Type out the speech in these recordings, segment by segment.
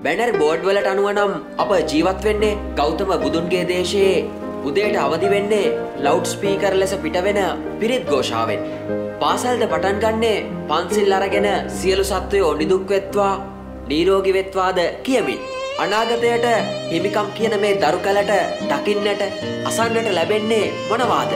Banner board වලට අනුව නම් අප ජීවත් වෙන්නේ ගෞතම බුදුන්ගේ දේශයේ උදේට අවදි වෙන්නේ ලවුඩ් ස්පීකර් ලෙස පිටවෙන පිරිත් ഘോഷාවෙන්. පාසල්ද පටන් ගන්නේ පන්සිල් අරගෙන සියලු සත්වයෝ නිදුක් වෙත්වා නිරෝගී වෙත්වාද කියමින්. අනාගතයට හිමිකම් කියන මේ දරුකලට දකින්නට අසන්නට ලැබෙන්නේ මොනවාද?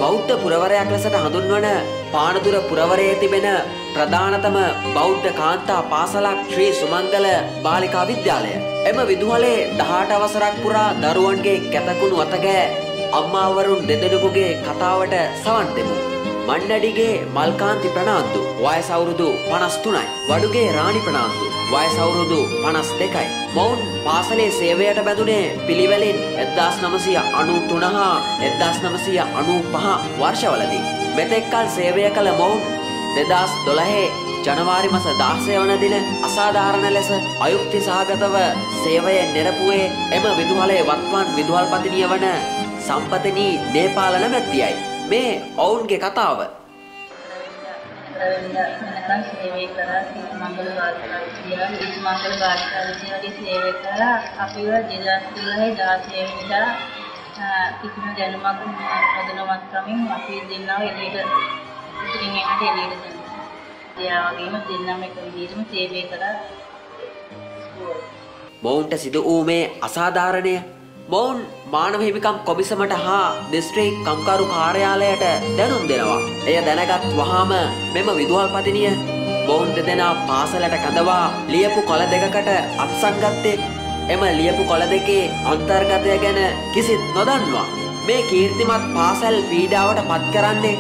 බෞද්ධ පුරවරයක් ලෙසට හඳුන්වන පානදුර පුරවරයේ තිබෙන ප්‍රධානතම බෞද්ධ කාන්තා පාසලක් ශ්‍රී සුමංගල බාලිකා විද්‍යාලය. එම විදුහලේ 18 අවසරක් පුරා දරුවන්ගේ කැතකුණු අතගෑ අම්මාවරුන් දෙදෙනෙකුගේ කතාවට සවන් දෙමු. මන්නඩිගේ මල්කාන්ති ප්‍රනාන්දු වයස අවුරුදු 53යි. වඩුගේ රාණි ප්‍රනාන්දු වයස අවුරුදු 52යි. මොවුන් පාසලේ සේවයට බැඳුනේ පිළිවෙලින් 1993 හා 1995 වර්ෂවලදී. මෙතෙක්කල් සේවය කළ මොවුන් 2012 ජනවාරි මාස 16 වන දින අසාධාරණ ලෙස අයුක්ති සහගතව සේවය නිරපුවේ එම විදුහලේ වත්මන් විදුහල්පතිනිය වන සම්පතිනී නේපාල නැමැත්තියයි. මේ ඔවුන්ගේ කතාව. සේවය කරා මංගල බාලිකා විද්‍යාලයේ සේවය කරා අපිව 2013 16 වෙනිදා කිසිම දැනුමක් නොදැනුවත් ක්‍රමෙන් අපි දෙන්නව එළියට ඉතින් එකට එළියට දැම්මා. ඒ වගේම දෙන්නම එක විදිහටම සේවය කරා. මොවුන්ට සිදු වූ මේ අසාධාරණය මොවුන් මානව හිමිකම් කොමිසමට හා දිස්ත්‍රික් කම්කරු කාර්යාලයට දැනුම් දෙනවා. එය දැනගත් වහාම මෙම විදුහල්පතිනිය මොවුන් දෙදෙනා පාසලට කැඳවා ලියපු කොළ දෙකකට අත්සන් ගත්තේ. එම ලියපු කොළ දෙකේ අන්තර්ගතය ගැන කිසිත් නොදන්වා මේ කීර්තිමත් පාසල් පීඩාවට පත් කරන්නේ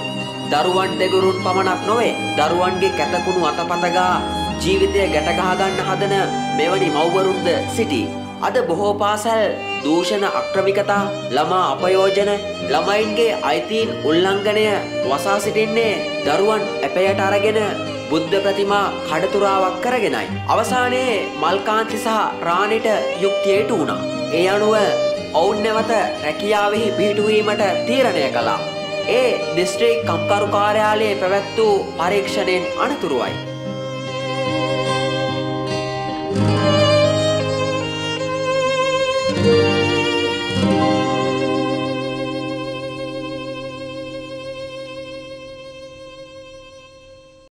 දරුවන් දෙගුරුන් පමණක් නොවේ. දරුවන්ගේ කැතකුණු අතපතගා ජීවිතය ගැට ගහ ගන්න හදන මෙවැනි මව්වරුන්ද සිටී. අද බොහෝ පාසල් දූෂණ අක්‍රමිකතා ළමා අපයෝජන ළමයින්ගේ අයිතීන් උල්ලංඝනය වසා සිටින්නේ දරුවන් ඇපයට අරගෙන බුද්ධ ප්‍රතිමා කඩතුරාවක් කරගෙනයි. අවසානයේ මල්කාන්ති සහ රාණිට යුක්තිය ඉටු වුණා. ඒ අනුව ඔවුන් නැවත රැකියාවෙහි පිහිටුවීමට තීරණය කළා. ඒ දිස්ත්‍රික් කම්කරු කාර්යාලයේ පැවැත් වූ පරීක්ෂණයෙන් අනතුරුවයි.